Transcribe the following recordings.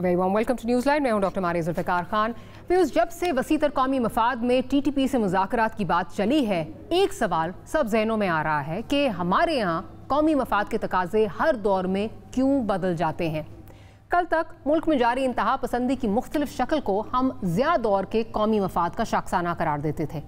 Very warm welcome to News Live. मैं हूं doctor Maria Zulfiqar Khan. Viewers, जब से वसीतर कौमी मफाद में TTP से मुज़ाकरात की बात चली है, एक सवाल सब जहनों में आ रहा है कि हमारे यहाँ कौमी मफाद के तकाजे हर दौर में क्यों बदल जाते हैं। कल तक मुल्क में जारी इंतहा पसंदी की मुख्तलिफ शक्ल को हम ज़िया दौर के कौमी मफाद का शाखसाना करार देते थे।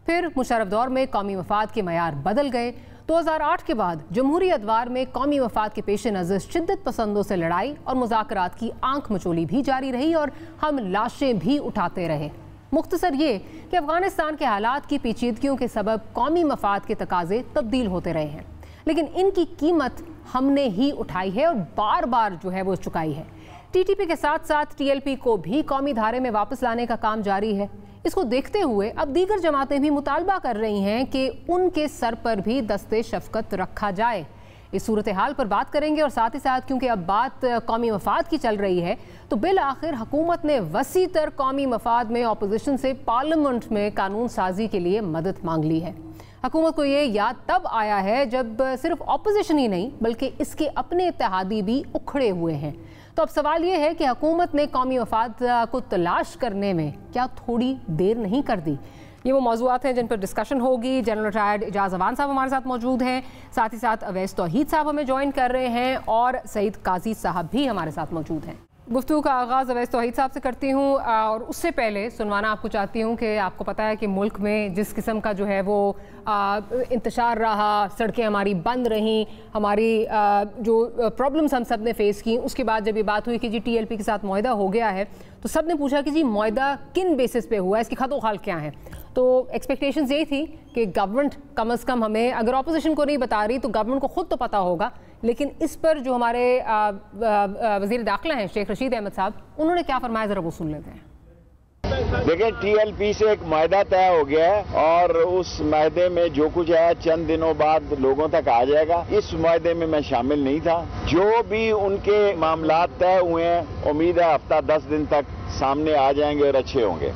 फिर मुशर्रफ दौर में कौमी मफाद के मयार बदल गए। 2008 के बाद जमहूरी अदवार में कौमी मफाद के पेश नज़र शिद्दत पसंदों से लड़ाई और मुज़ाकरात की आंख मचोली भी जारी रही और हम लाशें भी उठाते रहे। मुख्तसर ये कि अफगानिस्तान के हालात की पेचीदगियों के सबब कौमी मफाद के तकाजे तब्दील होते रहे हैं, लेकिन इनकी कीमत हमने ही उठाई है और बार बार जो है वो चुकाई है। TTP के साथ साथ TLP को भी कौमी धारे में वापस लाने का काम जारी है। इसको देखते हुए अब दीगर जमातें भी मुतालबा कर रही हैं कि उनके सर पर भी दस्ते शफकत रखा जाए। इस सूरत हाल पर बात करेंगे और साथ ही साथ क्योंकि अब बात कौमी मफाद की चल रही है तो बिल आखिर हुकूमत ने वसी तर कौमी मफाद में अपोजिशन से पार्लियामेंट में कानून साजी के लिए मदद मांग ली है। हुकूमत को ये याद तब आया है जब सिर्फ अपोजिशन ही नहीं बल्कि इसके अपने इत्तेहादी भी उखड़े हुए हैं। तो अब सवाल ये है कि हुकूमत ने कौमी मफाद को तलाश करने में क्या थोड़ी देर नहीं कर दी। ये वो मौज़ूआत हैं जिन पर डिस्कशन होगी। जनरल रिटायर्ड एजाज अवान साहब हमारे साथ मौजूद हैं, साथ ही साथ अवैस तौहीद साहब हमें ज्वाइन कर रहे हैं और सईद काजी साहब भी हमारे साथ मौजूद हैं। गुफ्तगू का आगाज़ अवैस तौहीद साहब से करती हूँ और उससे पहले सुनवाना आपको चाहती हूँ कि आपको पता है कि मुल्क में जिस किस्म का जो है वो इंतशार रहा, सड़कें हमारी बंद रहीं, हमारी जो प्रॉब्लम्स हम सब ने फेस की, उसके बाद जब ये बात हुई कि जी TLP के साथ मुआहदा हो गया है तो सब ने पूछा कि जी मुआहदा किन बेसिस पे हुआ है, इसकी खतोखाल क्या है। तो एक्सपेक्टेशंस यही थी कि गवर्नमेंट कम अज़ कम हमें, अगर अपोजिशन को नहीं बता रही तो गवर्नमेंट को खुद तो पता होगा, लेकिन इस पर जो हमारे वज़ीर दाखिला हैं शेख रशीद अहमद साहब, उन्होंने क्या फरमाया ज़रा वो सुन लेते हैं। देखिए, TLP से एक मायदा तय हो गया है और उस मायदे में जो कुछ है चंद दिनों बाद लोगों तक आ जाएगा। इस मायदे में मैं शामिल नहीं था। जो भी उनके मामलात तय हुए हैं उम्मीद है हफ्ता 10 दिन तक सामने आ जाएंगे और अच्छे होंगे।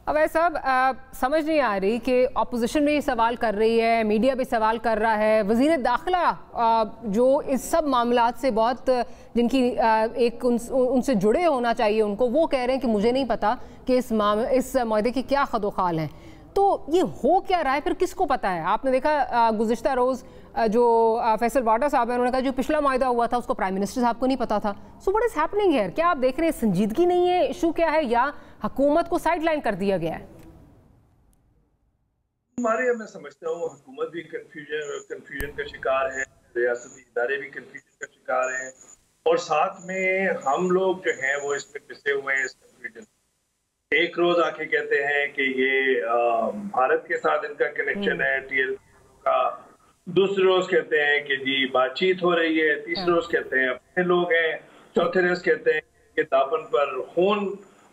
अब साहब समझ नहीं आ रही कि अपोजिशन भी सवाल कर रही है, मीडिया भी सवाल कर रहा है, वज़ीर दाखिला जो इस सब मामलात से बहुत जिनकी एक उनसे जुड़े होना चाहिए उनको, वो कह रहे हैं कि मुझे नहीं पता कि इस मुआहदे की क्या खदोखाल हैं। तो ये हो क्या रहा है, फिर किसको पता है। आपने देखा गुज़िश्ता रोज़ जो फैसल वाडा साहब है उन्होंने कहा जो पिछला मुआहदा हुआ था उसको प्राइम मिनिस्टर साहब को नहीं पता था। So what is happening here? क्या आप देख रहे हैं संजीदगी नहीं है, इशू क्या है, या हुकूमत को साइडलाइन कर दिया गया है? हमारे मैं समझता हूँ हुकूमत भी कंफ्यूजन का शिकार है, रियासती इदारे भी कंफ्यूजन का शिकार हैं और साथ में हम लोग जो हैं वो इसमें पिसे हुए हैं इस कंफ्यूजन। एक रोज आके कहते हैं कि ये भारत के साथ इनका कनेक्शन है TLP का, दूसरे रोज कहते हैं कि जी बातचीत हो रही है, तीसरे रोज कहते हैं अपने लोग हैं, चौथे रोज कहते हैं कि दापन पर खून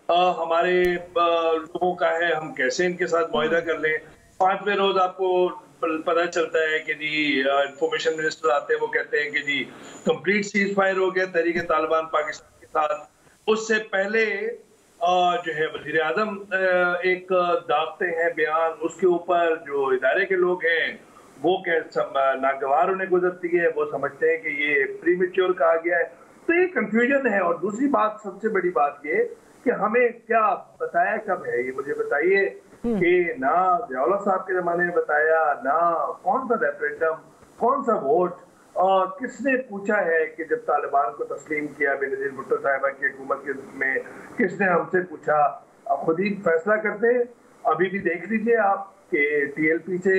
हमारे लोगों का है, हम कैसे इनके साथ मुआहदा कर लें। पांचवें रोज आपको पता चलता है कि जी इंफॉर्मेशन मिनिस्टर आते हैं, वो कहते हैं कि जी कंप्लीट सीज फायर हो गया तहरीक तालिबान पाकिस्तान के साथ। उससे पहले जो है वजीर आजम एक दागते हैं बयान, उसके ऊपर जो इदारे के लोग हैं वो नागवार उन्हें गुजरती है, वो समझते हैं कि ये प्रीमेच्योर कहा गया है। तो ये कंफ्यूजन है। और दूसरी बात, सबसे बड़ी बात ये कि हमें क्या बताया कब है, ये मुझे बताइए कि ना ज़ियाउल्लाह साहब के जमाने में बताया, ना कौन सा रेफरेंडम, कौन सा वोट, और किसने पूछा है कि जब तालिबान को तस्लीम किया बेनज़ीर भुट्टो साहिबा की हुकूमत के में, किसने हमसे पूछा? अब खुद ही फैसला करते हैं। अभी भी देख लीजिए आप कि TLP से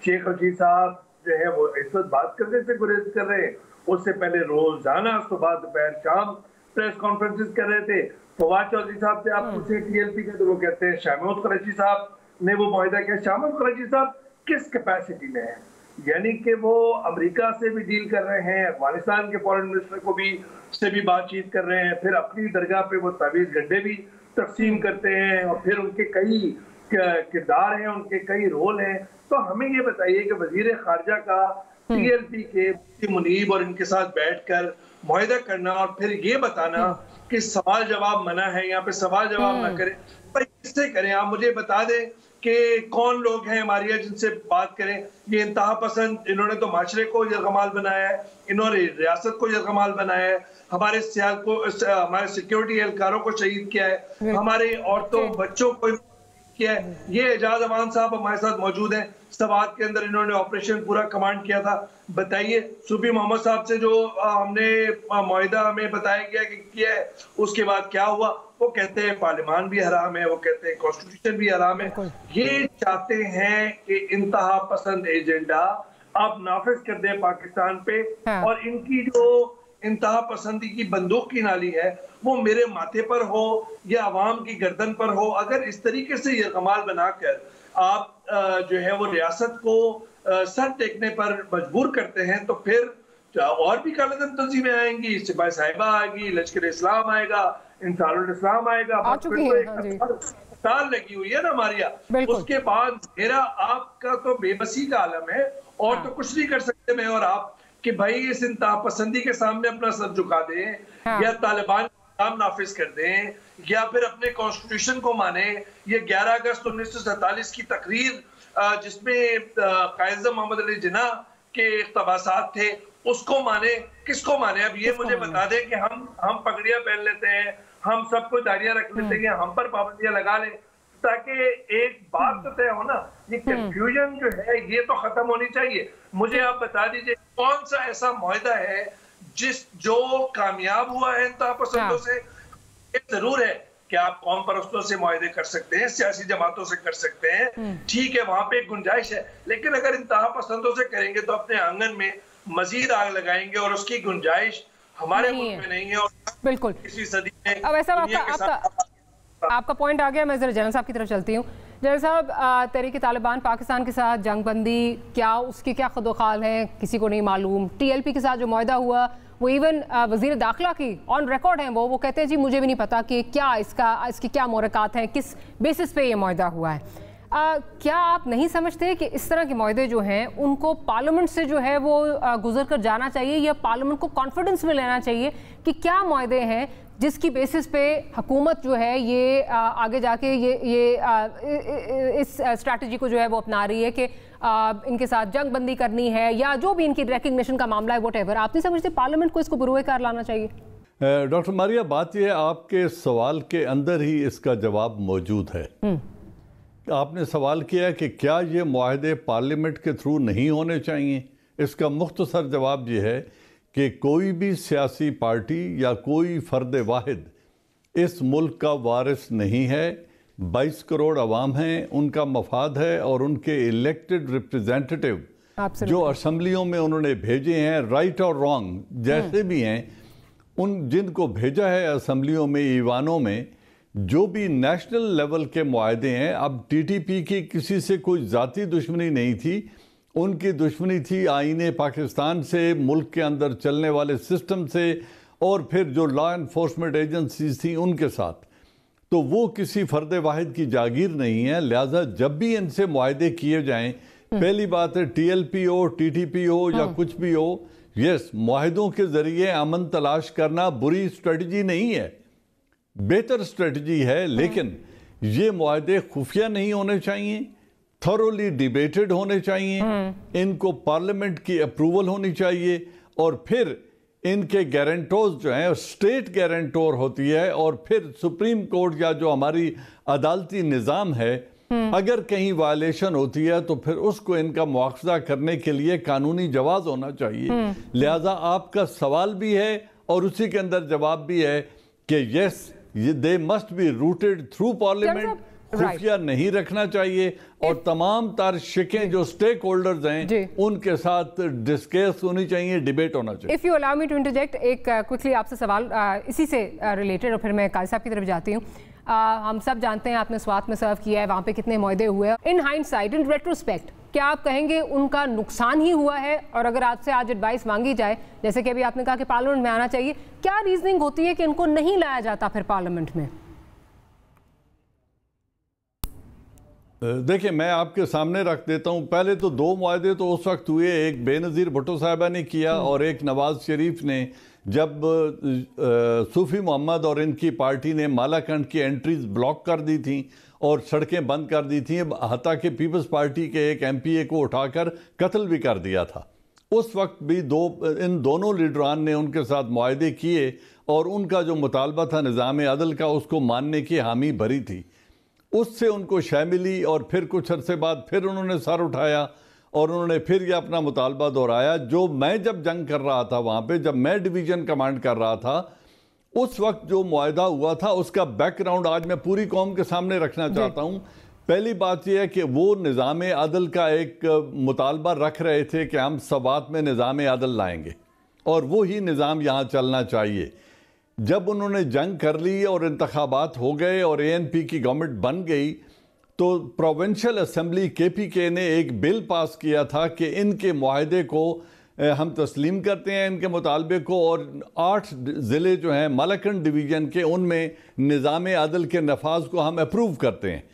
शेख रशीद साहब जो है वो इस वक्त बात करने से गुरेज कर रहे हैं। उससे पहले रोजाना सुबह दोपहर शाम प्रेस कॉन्फ्रेंसेस कर रहे थे। फवाद चौधरी साहब से आप पूछे TLP के तो वो कहते हैं शामोद कुरैशी साहब ने वो मुआहदा किया। शामोद कुरैशी साहब किस कैपेसिटी में है? यानी कि वो अमेरिका से भी डील कर रहे हैं, अफगानिस्तान के फॉरेन मिनिस्टर को भी से भी बातचीत कर रहे हैं, फिर अपनी दरगाह पे वो तावीज़ गड्ढे भी तकसीम करते हैं और फिर उनके कई किरदार हैं, उनके कई रोल हैं। तो हमें ये बताइए कि वजीर खारजा का TLP के मुनीब और इनके साथ बैठकर मुआहदा करना और फिर ये बताना कि सवाल जवाब मना है, यहाँ पे सवाल जवाब ना करें, भाई किससे करें? आप मुझे बता दें कि कौन लोग हैं मारिया जिनसे बात करें। ये इंतहा पसंद, इन्होंने तो माशरे को यरगमाल बनाया है, इन्होंने रियासत को यरगमाल बनाया है, हमारे सिक्योरिटी एहलकारों को शहीद किया है, हमारे औरतों बच्चों को किया है। ये एजाज अमान साहब हमारे साथ मौजूद हैं, सवात के अंदर इन्होंने ऑपरेशन पूरा कमांड किया था। बताइए, सूफी मोहम्मद साहब से जो हमने मुआहिदा हमें बताया गया कि किया है, उसके बाद क्या हुआ? वो कहते हैं पार्लियामान भी हराम है, वो कहते हैं कॉन्स्टिट्यूशन भी हराम है। ये चाहते हैं कि इंतहा पसंद एजेंडा आप नाफिज कर दें पाकिस्तान पे, और इनकी जो इंतहा पसंदी की बंदूक की नाली है वो मेरे माथे पर हो या अवाम की गर्दन पर हो। अगर इस तरीके से ये कमाल बनाकर आप जो है वो रियासत को सर टेकने पर मजबूर करते हैं, तो फिर और भी कालेदम तंजीमें आएंगी, सिपाही साहिबा आएगी, लश्कर इस्लाम आएगा, इंसारुल इस्लाम आएगा, साल लगी हुई है ना मारिया। उसके बाद मेरा आपका तो बेबसी का आलम है, और तो कुछ नहीं कर सकते मैं और आप कि भाई इस इंतहा पसंदी के सामने अपना सर झुका दें या तालिबान काम नाफिज कर दें या फिर अपने कॉन्स्टिट्यूशन को माने। ये 11 अगस्त 1947 की तकरीर जिसमें कायद मोहम्मद अली जिन्ना के इक़्तिबासात थे, उसको माने, किसको माने? अब ये मुझे बता दें कि हम पगड़ियां पहन लेते हैं, हम सबको दाढ़ियां रख लेते हैं, हम पर पाबंदियां लगा लें, ताकि एक बात तो तय हो ना। ये कंफ्यूजन जो है ये तो खत्म होनी चाहिए। मुझे आप बता दीजिए कौन सा ऐसा मुआहिदा है जो कामयाब हुआ है इंतहा पसंदों से? एक जरूर है कि आप कौम परस्तों से मुआहिदे कर सकते हैं, सियासी जमातों से कर सकते हैं, ठीक है, वहां पे एक गुंजाइश है, लेकिन अगर इंतहा पसंदों से करेंगे तो अपने आंगन में मजीद आग लगाएंगे और उसकी गुंजाइश हमारे मुल्क में नहीं है। और बिल्कुल इसी सदी में अब ऐसा आपका पॉइंट आ गया। मैं जरा जनरल साहब की तरफ चलती हूँ। जनरल साहब, तहरीक तालिबान पाकिस्तान के साथ जंगबंदी क्या उसकी क्या खुदोखाल है, किसी को नहीं मालूम। TLP के साथ जो मुआहिदा हुआ वो इवन वजीर दाखिला की ऑन रिकॉर्ड हैं, वो कहते हैं जी मुझे भी नहीं पता कि क्या इसकी क्या मोरक़ात हैं, किस बेसिस पे ये मुआहिदा हुआ है। क्या आप नहीं समझते कि इस तरह के मुआहिदे जो हैं उनको पार्लियामेंट से जो है वो गुजर कर जाना चाहिए, या पार्लियामेंट को कॉन्फिडेंस में लेना चाहिए कि क्या मुआहिदे हैं जिसकी बेसिस पे हुकूमत जो है ये आगे जाके इस स्ट्रैटेजी को जो है वो अपना रही है कि इनके साथ जंग बंदी करनी है, या जो भी इनकी रिकग्निशन का मामला है, व्हाटएवर। आप नहीं समझते पार्लियामेंट को इसको बुरुए कार लाना चाहिए? डॉक्टर मारिया, बात यह है आपके सवाल के अंदर ही इसका जवाब मौजूद है। आपने सवाल किया कि क्या ये मुआहदे पार्लियामेंट के थ्रू नहीं होने चाहिए। इसका मुख्तसर जवाब ये है कि कोई भी सियासी पार्टी या कोई फ़र्द वाहिद इस मुल्क का वारिस नहीं है। 22 करोड़ अवाम हैं, उनका मफाद है, और उनके इलेक्टेड रिप्रेजेंटेटिव जो असम्बलियों में उन्होंने भेजे हैं, राइट और रॉन्ग जैसे भी हैं, उन जिनको भेजा है असम्बलियों में, ईवानों में, जो भी नेशनल लेवल के मुआहदे हैं। अब TTP की किसी से कोई ज़ाती दुश्मनी नहीं थी, उनकी दुश्मनी थी आईने पाकिस्तान से, मुल्क के अंदर चलने वाले सिस्टम से, और फिर जो लॉ एनफोर्समेंट एजेंसीज थी उनके साथ। तो वो किसी फ़र्द वाहिद की जागीर नहीं है। लिहाजा जब भी इनसे मुआहदे किए जाएं, पहली बात है TLP हो, TTP हो या कुछ भी हो, यस, मुआहदों के ज़रिए अमन तलाश करना बुरी स्ट्रेटजी नहीं है, बेहतर स्ट्रेटजी है। लेकिन ये मुआहदे खुफिया नहीं होने चाहिए, थॉरोली डिबेटेड होने चाहिए, इनको पार्लियामेंट की अप्रूवल होनी चाहिए, और फिर इनके गारंटोर्स जो हैं स्टेट गारंटोर होती है, और फिर सुप्रीम कोर्ट या जो हमारी अदालती निज़ाम है, अगर कहीं वायलेशन होती है तो फिर उसको इनका मुआवजा करने के लिए कानूनी जवाज होना चाहिए। लिहाजा आपका सवाल भी है और उसी के अंदर जवाब भी है कि yes, they must be rooted through parliament, खुफिया नहीं रखना चाहिए, और तमाम तार शिकें जो स्टेक होल्डर्स हैं उनके साथ डिस्कस होनी चाहिए, डिबेट होना चाहिए। If you allow me to interject एक क्विकली आपसे सवाल इसी से रिलेटेड, और फिर मैं काजी साहब की तरफ जाती हूँ। हम सब जानते हैं, आपने स्वात में सर्व किया है, वहाँ पे कितने मुआहदे हुए हैं। इन हाइंडसाइट, इन रेट्रोस्पेक्ट, क्या आप कहेंगे उनका नुकसान ही हुआ है? और अगर आपसे आज एडवाइस मांगी जाए, जैसे कि अभी आपने कहा कि पार्लियामेंट में आना चाहिए, क्या रीजनिंग होती है कि इनको नहीं लाया जाता फिर पार्लियामेंट में? देखिए, मैं आपके सामने रख देता हूं। पहले तो दो मुआहदे तो उस वक्त हुए, एक बेनज़ीर भुट्टो साहिबा ने किया और एक नवाज शरीफ ने, जब सूफी मोहम्मद और इनकी पार्टी ने मालाकंड की एंट्रीज ब्लॉक कर दी थी और सड़कें बंद कर दी थी, हत्ता कि पीपल्स पार्टी के एक MPA को उठाकर कत्ल भी कर दिया था। उस वक्त भी इन दोनों लीडरान ने उनके साथ मुआहदे किए और उनका जो मुतालबा था निज़ाम अदल का, उसको मानने की हामी भरी थी। उससे उनको शय मिली और फिर कुछ अरसे बाद फिर उन्होंने सर उठाया और उन्होंने फिर ये अपना मुतालबा दोहराया। जो मैं जब जंग कर रहा था वहाँ पे, जब मैं डिवीज़न कमांड कर रहा था, उस वक्त जो मुआहदा हुआ था उसका बैकग्राउंड आज मैं पूरी कौम के सामने रखना चाहता हूँ। पहली बात यह है कि वो निज़ाम अदल का एक मुतालबा रख रहे थे कि हम सवात में निज़ाम अदल लाएंगे और वो ही निज़ाम यहाँ चलना चाहिए। जब उन्होंने जंग कर ली और इंतखाबात हो गए और ANP की गवर्नमेंट बन गई, तो प्रोविंशियल असेंबली KPK ने एक बिल पास किया था कि इनके मुआहदे को हम तस्लीम करते हैं, इनके मुतालबे को, और 8 ज़िले जो हैं मालाकंड डिवीज़न के, उनमें निज़ाम अदल के नफाज को हम अप्रूव करते हैं।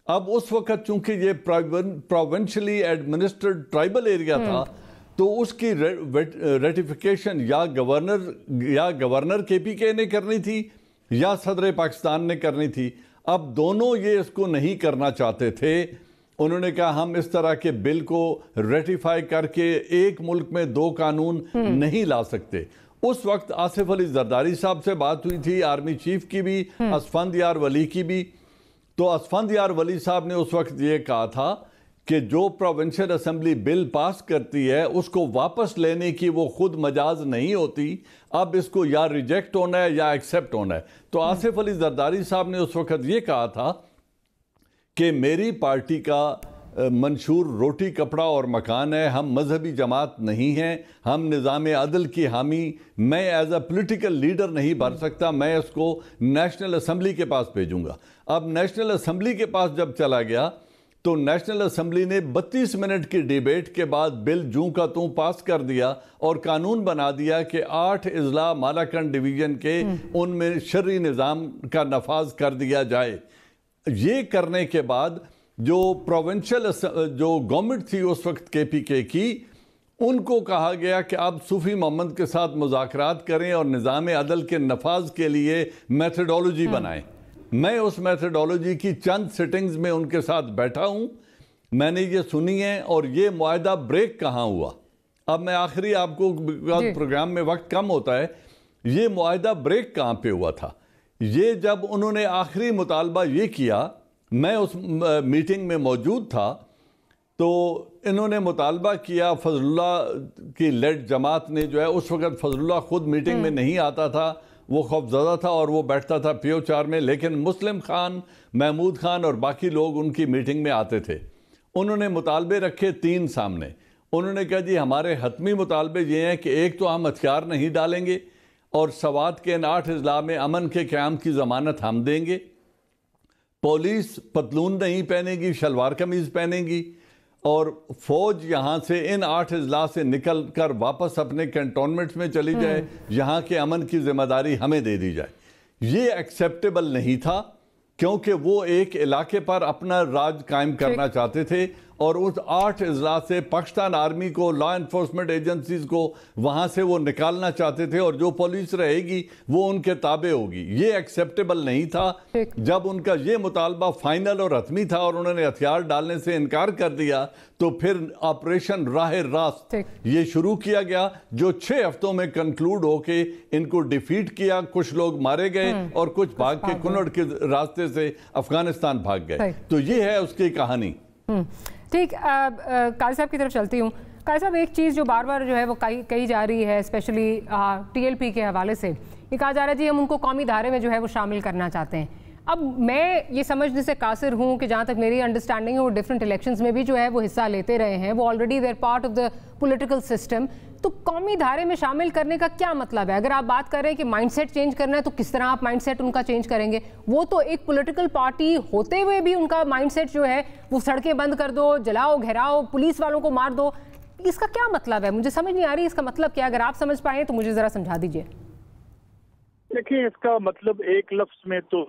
अब उस वक़्त चूँकि ये प्रोविंशली एडमिनिस्ट्रेड ट्राइबल एरिया था, तो उसकी रेटिफिकेशन या गवर्नर KPK ने करनी थी या सदर पाकिस्तान ने करनी थी। अब दोनों ये इसको नहीं करना चाहते थे। उन्होंने कहा हम इस तरह के बिल को रेटिफाई करके एक मुल्क में 2 कानून नहीं ला सकते। उस वक्त आसिफ अली जरदारी साहब से बात हुई थी, आर्मी चीफ की भी, असफंदयार वली की भी। तो असफंदयार वली साहब ने उस वक्त ये कहा था कि जो प्रोविंशियल असेंबली बिल पास करती है उसको वापस लेने की वो खुद मजाज नहीं होती, अब इसको या रिजेक्ट होना है या एक्सेप्ट होना है। तो आसिफ अली जरदारी साहब ने उस वक्त ये कहा था कि मेरी पार्टी का मंशूर रोटी कपड़ा और मकान है, हम मजहबी जमात नहीं हैं, हम निज़ाम अदल की हामी, मैं एज अ पॉलिटिकल लीडर नहीं बन सकता, मैं इसको नेशनल असेंबली के पास भेजूंगा। अब नेशनल असेंबली के पास जब चला गया तो नेशनल असेंबली ने 32 मिनट की डिबेट के बाद बिल जूं का तूं पास कर दिया और कानून बना दिया कि 8 अजला मालाकंड डिवीज़न के उनमें शर्री निज़ाम का नफाज कर दिया जाए। ये करने के बाद जो प्रोविंशियल जो गवर्नमेंट थी उस वक्त KPK की, उनको कहा गया कि आप सूफी मोहम्मद के साथ मुज़ाकरात करें और निज़ाम अदल के नफाज के लिए मेथडोलॉजी बनाएं। मैं उस मेथडोलॉजी की चंद सिटिंग्स में उनके साथ बैठा हूं, मैंने ये सुनी है। और ये मुआहदा ब्रेक कहाँ हुआ, अब मैं आखिरी आपको, प्रोग्राम में वक्त कम होता है, ये मुआहदा ब्रेक कहाँ पे हुआ था। ये जब उन्होंने आखिरी मुतालबा ये किया, मैं उस मीटिंग में मौजूद था, तो इन्होंने मुतालबा किया, फजलुल्लाह की लेड जमात ने जो है, उस वक्त फजलुल्लाह खुद मीटिंग में नहीं आता था, वो खौफज़दा था और वो बैठता था PO4 में, लेकिन मुस्लिम खान, महमूद खान और बाकी लोग उनकी मीटिंग में आते थे। उन्होंने मुतालबे रखे 3 सामने। उन्होंने कहा जी हमारे हतमी मुतालबे ये हैं कि एक तो हम हथियार नहीं डालेंगे और सवात के इन 8 अजला में अमन के क़याम की ज़मानत हम देंगे, पुलिस पतलून नहीं पहनेगी, शलवार कमीज़ पहनेगी, और फौज यहाँ से इन 8 अजला से निकल कर वापस अपने कैंटोनमेंट्स में चली जाए, यहाँ के अमन की जिम्मेदारी हमें दे दी जाए। ये एक्सेप्टेबल नहीं था, क्योंकि वो एक इलाके पर अपना राज कायम करना चाहते थे और उस 8 अजला से पाकिस्तान आर्मी को, लॉ एनफोर्समेंट एजेंसीज को वहाँ से वो निकालना चाहते थे और जो पुलिस रहेगी वो उनके ताबे होगी। ये एक्सेप्टेबल नहीं था। जब उनका ये मुतालबा फाइनल और हतमी था और उन्होंने हथियार डालने से इनकार कर दिया, तो फिर ऑपरेशन राह रास्त ये शुरू किया गया, जो 6 हफ्तों में कंक्लूड होके इनको डिफीट किया। कुछ लोग मारे गए और कुछ भाग के कुनड़ के रास्ते से अफगानिस्तान भाग गए। तो ये है उसकी कहानी। ठीक, काजी साहब की तरफ चलती हूँ। काजी साहब, एक चीज़ जो बार बार जो है वो कही जा रही है, स्पेशली TLP के हवाले से, ये कहा जा रहा है जी हम उनको कौमी धारे में जो है वो शामिल करना चाहते हैं। अब मैं ये समझने से कासिर हूँ कि जहाँ तक मेरी अंडरस्टैंडिंग है, वो डिफरेंट इलेक्शंस में भी जो है वो हिस्सा लेते रहे हैं, वो already there part of the political system. तो कौमी धारे में शामिल करने का क्या मतलब है? अगर आप बात कर रहे हैं कि माइंडसेट चेंज करना है, तो किस तरह आप माइंडसेट उनका चेंज करेंगे? वो तो एक पॉलिटिकल पार्टी होते हुए भी उनका माइंडसेट जो है वो सड़कें बंद कर दो, जलाओ, घेराओ, पुलिस वालों को मार दो, इसका क्या मतलब है? मुझे समझ नहीं आ रही इसका मतलब क्या। अगर आप समझ पाए तो मुझे जरा समझा दीजिए। देखिए, इसका मतलब एक लफ्ज में तो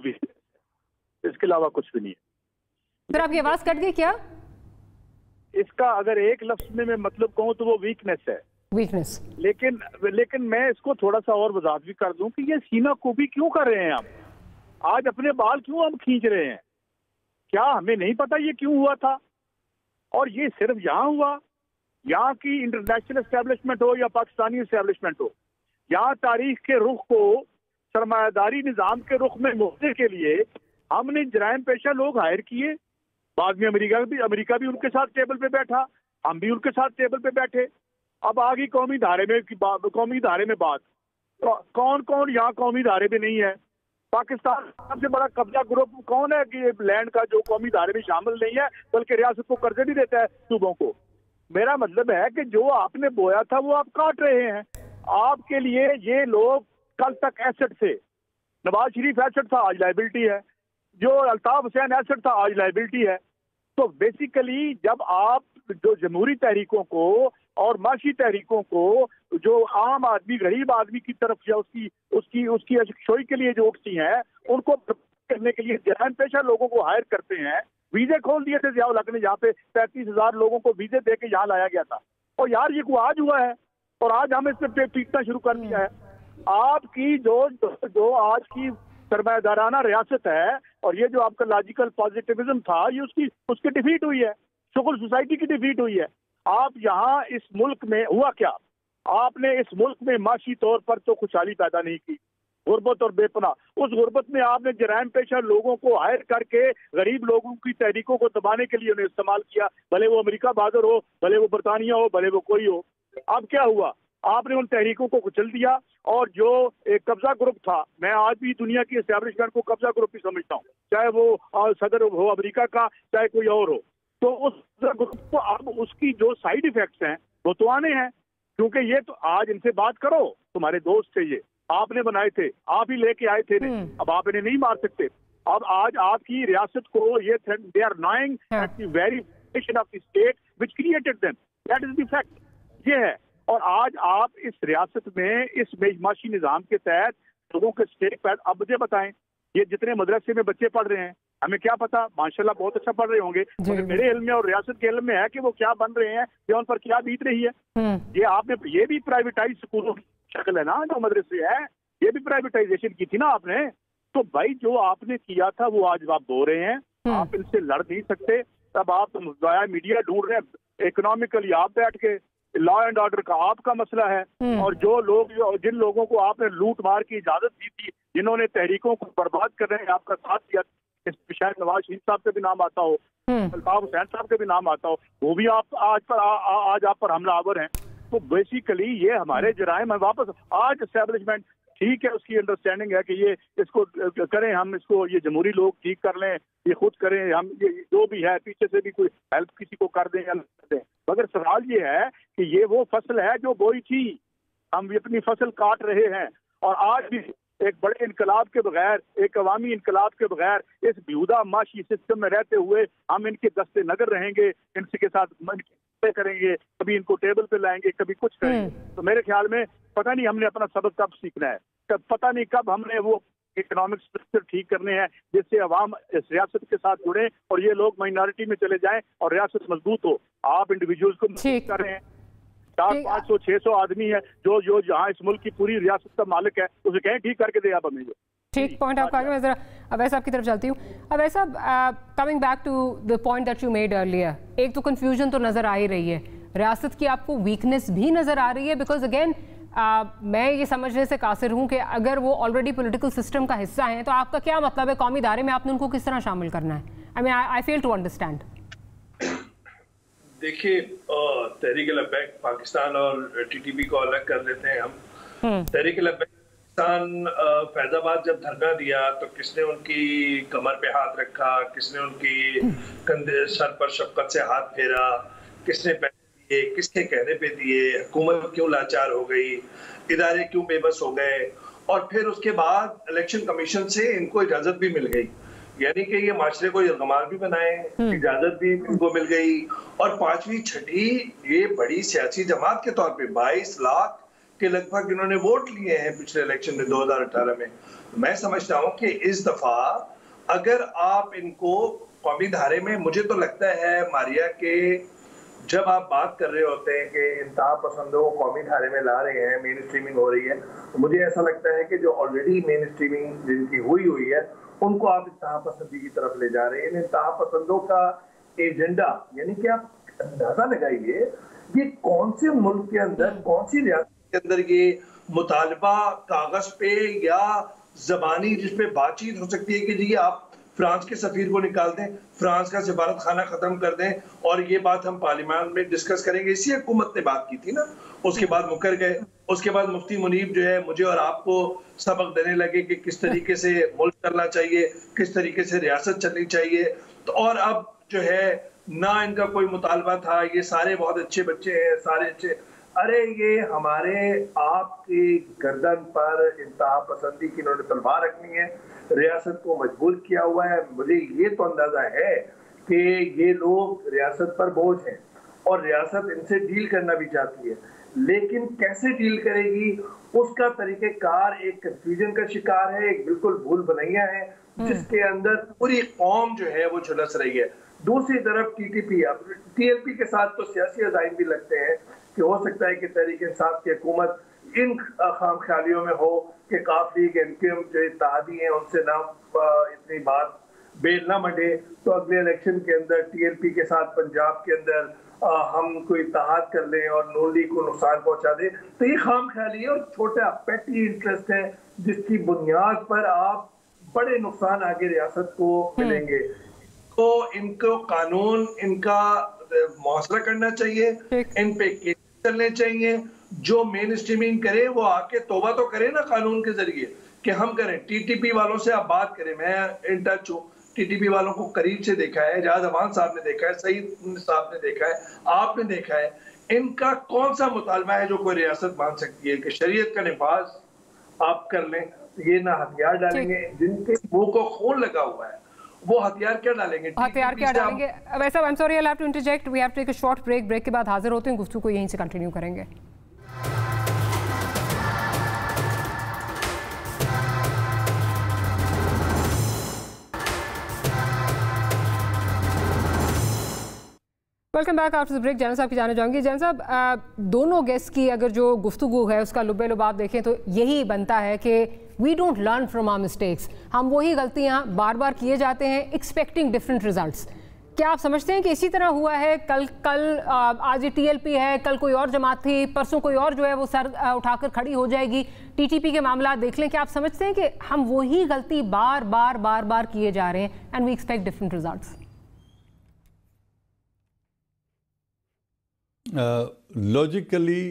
इसके अलावा कुछ भी नहीं है। सर आपकी आवाज कट गई क्या? इसका अगर एक लफ्ज में मैं मतलब कहूँ तो वो वीकनेस है। वीकनेस। लेकिन मैं इसको थोड़ा सा और वजाहत भी कर दूं कि ये सीना कोबी क्यों कर रहे हैं हम? आज अपने बाल क्यों हम खींच रहे हैं? क्या हमें नहीं पता ये क्यों हुआ था? और ये सिर्फ यहाँ हुआ? यहाँ की इंटरनेशनल एस्टेब्लिशमेंट हो या पाकिस्तानी एस्टेब्लिशमेंट हो, यहाँ तारीख के रुख को सरमायादारी निजाम के रुख में मोड़ने के लिए हमने जराइम पेशा लोग हायर किए। बाद में अमेरिका भी उनके साथ टेबल पे बैठा, हम भी उनके साथ टेबल पे बैठे। अब आ गई कौमी धारे में बात। तो कौन कौन यहाँ कौमी धारे में नहीं है? पाकिस्तान सबसे बड़ा कब्जा ग्रुप कौन है कि लैंड का जो कौमी धारे में शामिल नहीं है, बल्कि रियासत को कर्जे भी देता है सूबों को। मेरा मतलब है कि जो आपने बोया था वो आप काट रहे हैं। आपके लिए ये लोग कल तक एसेट थे। नवाज शरीफ एसेट था, आज लायबिलिटी है। जो अल्ताफ हुसैन एसेट था, आज लायबिलिटी है। तो बेसिकली जब आप जो जमहूरी तहरीकों को और माशी तहरीकों को जो आम आदमी गरीब आदमी की तरफ या उसकी अशोई के लिए जो उठती हैं, उनको करने के लिए जराइम पेशा लोगों को हायर करते हैं। वीजे खोल दिए थे जियाउल हक ने, यहाँ पे 35,000 लोगों को वीजे दे के यहाँ लाया गया था। और यार ये को आज हुआ है और आज हम इस पे पीटना शुरू कर दिया है। आपकी जो आज की सरमायादाराना रियासत है और ये जो आपका लॉजिकल पॉजिटिविज्म था, ये उसकी डिफीट हुई है। शुगल सोसाइटी की डिफीट हुई है। आप यहाँ इस मुल्क में हुआ क्या? आपने इस मुल्क में माशी तौर पर तो खुशहाली पैदा नहीं की, गुर्बत और बेपना। उस गुर्बत में आपने जराइम पेशा लोगों को हायर करके गरीब लोगों की तहरीकों को दबाने के लिए उन्हें इस्तेमाल किया, भले वो अमेरिका बहादुर हो, भले वो बरतानिया हो, भले वो कोई हो। अब क्या हुआ? आपने उन तहरीकों को कुचल दिया और जो एक कब्जा ग्रुप था, मैं आज भी दुनिया की एस्टैब्लिशमेंट को कब्जा ग्रुप ही समझता हूँ, चाहे वो सदर हो अमेरिका का, चाहे कोई और हो। तो उस ग्रुप को अब उसकी जो साइड इफेक्ट्स हैं वो तो आने हैं, क्योंकि ये तो आज इनसे बात करो, तुम्हारे दोस्त थे, ये आपने बनाए थे, आप ही लेके आए थे, अब आप इन्हें नहीं मार सकते। अब आज आपकी रियासत को ये they are knowing at the very foundation of the state which created them, that is the fact. ये है। और आज आप इस रियासत में इस मेजमाशी निजाम के तहत लोगों के स्टेक पर, अब मुझे बताएं, ये जितने मदरसे में बच्चे पढ़ रहे हैं, हमें क्या पता, माशाल्लाह बहुत अच्छा पढ़ रहे होंगे, मेरे इल्म में और रियासत के इल्म में है कि वो क्या बन रहे हैं या उन पर क्या बीत रही है। ये आपने ये भी प्राइवेटाइज स्कूलों की शक्ल है ना, जो मदरसे है, ये भी प्राइवेटाइजेशन की थी ना आपने। तो भाई जो आपने किया था वो आज आप बो रहे हैं, आप इनसे लड़ नहीं सकते। तब आप मीडिया ढूंढ रहे हैं, इकोनॉमिकली आप बैठ के, लॉ एंड ऑर्डर का आपका मसला है। और जो लोग, जिन लोगों को आपने लूट मार की इजाजत दी थी, जिन्होंने तहरीकों को बर्बाद करने में आपका साथ दिया, शायद नवाज शरीफ साहब का भी नाम आता हो, अल्ताफ हुसैन साहब का भी नाम आता हो, वो भी आप आज आप पर हमलावर हैं। तो बेसिकली ये हमारे जराइम है। वापस आज एस्टेब्लिशमेंट ठीक है, उसकी अंडरस्टैंडिंग है कि ये इसको करें, हम इसको, ये जमहूरी लोग ठीक कर लें, ये खुद करें, हम ये जो भी है पीछे से भी कोई हेल्प किसी को कर दें या कर दें। मगर सवाल ये है कि ये वो फसल है जो बोई थी, हम अपनी फसल काट रहे हैं। और आज भी एक बड़े इनकलाब के बगैर, एक अवामी इनकलाब के बगैर, इस बेहुदा माशी सिस्टम में रहते हुए हम इनके दस्ते नगर रहेंगे, इनके साथ करेंगे, कभी इनको टेबल पे लाएंगे, कभी कुछ करेंगे। तो मेरे ख्याल में पता नहीं हमने अपना सबक कब सीखना है, पता नहीं कब हमने वो इकोनॉमिक स्ट्रक्चर ठीक करने हैं जिससे अवाम इस रियासत के साथ जुड़े और ये लोग माइनॉरिटी में चले जाएं और रियासत मजबूत हो। आप इंडिविजुअल्स को कर रहे हैं, 400-500 600 आदमी है जो जहाँ इस मुल्क की पूरी रियासत का मालिक है, उसे कहें ठीक करके दे आप हमें। ठीक पॉइंट आपका आगे। मैं जरा अवैस साहब की तरफ चलती हूँ। अवैस साहब, coming back to the point that you made earlier, एक तो कंफ्यूजन तो नजर आ ही रही है, रियासत की आपको वीकनेस भी नजर आ रही है, बिकॉज अगेन मैं ये समझने से कासिर हूँ कि अगर वो ऑलरेडी पॉलिटिकल सिस्टम का हिस्सा हैं तो आपका क्या मतलब है कौमी दायरे में आपने उनको किस तरह शामिल करना है? I mean I fail to understand. देखिए, तहरीक लब्बैक पाकिस्तान और टीटीपी को अलग कर देते हैं हम। तहरीक लब्बैक पाकिस्तान फैजाबाद जब धरना दिया तो किसने उनकी कमर पे हाथ रखा, किसने उनकी कंधे सर पर शफकत से हाथ फेरा, किसने पैसे दिए, किसके कहने पे दिए, हुकूमत क्यों लाचार हो गई, इदारे क्यों बेबस हो गए। और फिर उसके बाद इलेक्शन कमीशन से इनको इजाजत भी मिल गई, यानी कि ये माशरे को यरगमाल भी बनाए, इजाजत भी इनको मिल गई। और 5वीं 6ठी ये बड़ी सियासी जमात के तौर पे 22 लाख के लगभग इन्होंने वोट लिए हैं पिछले इलेक्शन में 2018 में। मैं समझता हूं कि इस दफा अगर आप इनको कौमी धारे में मुझे तो लगता है मारिया के जब आप बात कर रहे होते हैं कि इंतहा पसंदों को कौमी धारे में ला रहे हैं, मेन स्ट्रीमिंग हो रही है, तो मुझे ऐसा लगता है कि जो ऑलरेडी मेन स्ट्रीमिंग जिनकी हुई है उनको आप इंतहा पसंदी की तरफ ले जा रहे हैं। इन इंतहा पसंदों का एजेंडा, यानी कि आप अंदाजा लगाइए ये कौन से मुल्क के अंदर, कौन सी रियासत के अंदर ये मुतालबा कागज पे या जबानी जिसपे बातचीत हो सकती है कि जी आप फ्रांस के सफीर को निकाल दें, फ्रांस का सिफारत खाना खत्म कर दें और ये बात हम पार्लियामेंट में डिस्कस करेंगे। इसी हुकूमत ने बात की थी ना, उसके बाद मुकर गए। उसके बाद मुफ्ती मुनीब जो है मुझे और आपको सबक देने लगे कि किस तरीके से मुल्क चलना चाहिए, किस तरीके से रियासत चलनी चाहिए। तो और अब जो है ना इनका कोई मुतालबा था, ये सारे बहुत अच्छे बच्चे हैं, सारे अच्छे। अरे ये हमारे आपकी गर्दन पर इंतहा पसंदी की इन्होंने तलवार रखनी है, रियासत को मजबूर किया हुआ है। मुझे ये तो अंदाजा है कि ये लोग रियासत पर बोझ हैं और रियासत इनसे डील करना भी चाहती है, लेकिन कैसे डील करेगी उसका तरीकेकार एक कंफ्यूजन का शिकार है, एक बिल्कुल भूल भुलैया है जिसके अंदर पूरी कौम जो है वो झुलस रही है। दूसरी तरफ टीटीपी, अब टीएलपी के साथ तो सियासी अज़ाइम भी लगते हैं कि हो सकता है कि तहरीक इंसाफ की हुकूमत इन खाम ख्यालियों में हो कि काफ लीग एमक्यूएम जो इत्तेहादी हैं उनसे ना इतनी बात बेल ना मंडे, तो अगले इलेक्शन के अंदर टीएलपी के साथ पंजाब के अंदर हम कोई इत्तेहाद कर लें और नून लीग को नुकसान पहुंचा दें। तो ये खाम ख्याली है और छोटा पेटी इंटरेस्ट है जिसकी बुनियाद पर आप बड़े नुकसान आगे रियासत को मिलेंगे। तो इनको कानून इनका मुआसरा करना चाहिए, इन पे केस चलने चाहिए। जो मेन स्ट्रीमिंग करे वो आके तौबा तो करे ना कानून के जरिए कि हम करें। टीटीपी वालों से आप बात करें, मैं इन टच हूँ, टीटीपी वालों को करीब से देखा है, एजाज अमान साहब ने देखा है, सईद साहब ने देखा है, आपने देखा है। इनका कौन सा मुतालबा है जो कोई रियासत मान सकती है कि शरीयत का निफाज आप कर लें? ये ना हथियार डालेंगे, जिनके मुंह को खून लगा हुआ है वो हथियार क्या डालेंगे? हथियार क्या डालेंगे? वैसे I am sorry, I have to interject, we have to take a short break. Break के बाद हाजिर होते हैं, गुफ्तगू को यहीं से कंटिन्यू करेंगे। Welcome back after the break. Jain साहब की जाने जाऊंगी। जैन साहब, दोनों गेस्ट की अगर जो गुफ्तगू है उसका लुब्बे लुब आप देखें तो यही बनता है कि we don't learn from our mistakes. हम वही गलतियां बार बार किए जाते हैं एक्सपेक्टिंग डिफरेंट रिजल्ट्स। क्या आप समझते हैं कि इसी तरह हुआ है? कल आज ये टीएलपी है, कल कोई और जमात थी, परसों कोई और जो है वो सर उठाकर खड़ी हो जाएगी। टीटीपी के मामला देख लें। क्या आप समझते हैं कि हम वही गलती बार बार किए जा रहे हैं and we expect different results? Logically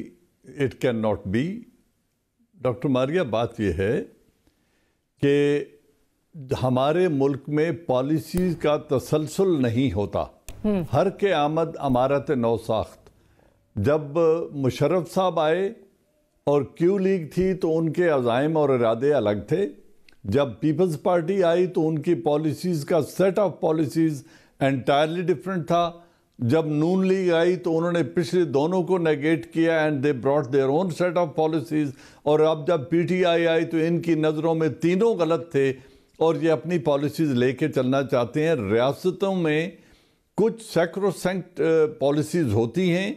it can not be. Doctor Maria, बात यह है कि हमारे मुल्क में पॉलिसीज का तसलसल नहीं होता। हर के आमद अमारत नौ साख्त। जब मुशर्रफ साहब आए और क्यू लीग थी तो उनके अज़ाइम और इरादे अलग थे। जब पीपल्स पार्टी आई तो उनकी पॉलिसीज़ का set of policies entirely different था। जब नून लीग आई तो उन्होंने पिछले दोनों को नेगेट किया and they brought their own set of policies. और अब जब पीटीआई आई तो इनकी नज़रों में तीनों गलत थे और ये अपनी पॉलिसीज़ लेके चलना चाहते हैं। रियासतों में कुछ सैक्रोसैंक्ट पॉलिसीज़ होती हैं